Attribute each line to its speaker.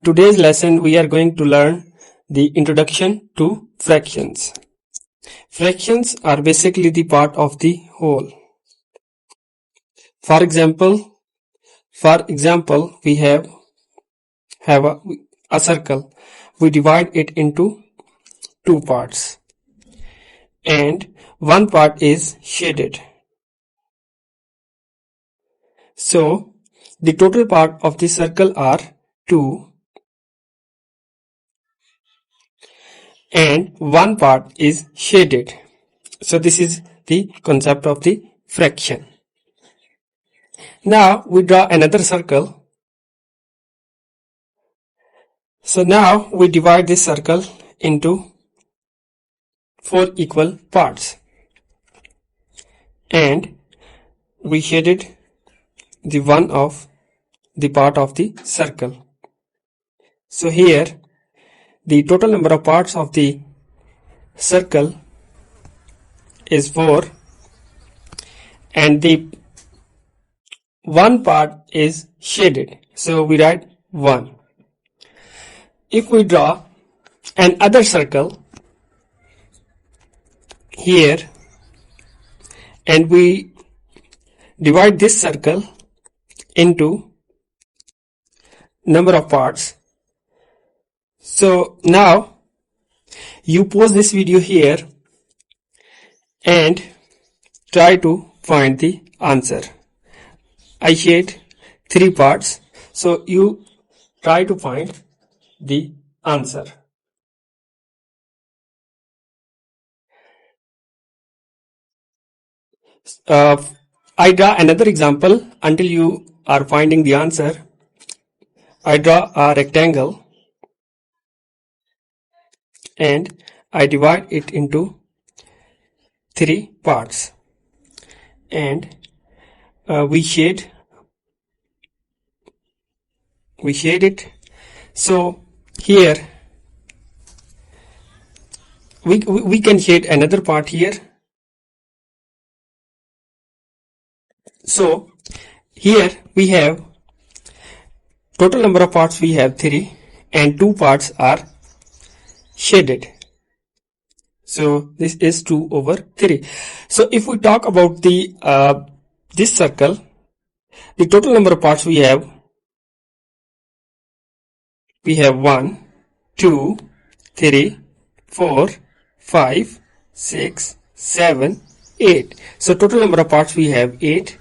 Speaker 1: today's lesson we are going to learn the introduction to fractions. Fractions are basically the part of the whole. For example, we have a circle. We divide it into two parts, and one part is shaded. So the total part of the circle are 2, and one part is shaded. So this is the concept of the fraction. Now we draw another circle. So now we divide this circle into 4 equal parts, and we shaded the one of the part of the circle. So here the total number of parts of the circle is 4, and the one part is shaded, so we write 1. If we draw another circle here and we divide this circle into number of parts, so now you pause this video here and try to find the answer. I shade 3 parts, so you try to find the answer. I draw another example until you are finding the answer. I draw a rectangle and I divide it into 3 parts, and we shade it. So here we can shade another part here. So here we have total number of parts, we have 3, and 2 parts are shaded. So this is 2 over 3. So if we talk about the this circle, the total number of parts we have 1, 2, 3, 4, 5, 6, 7, 8. So total number of parts we have 8,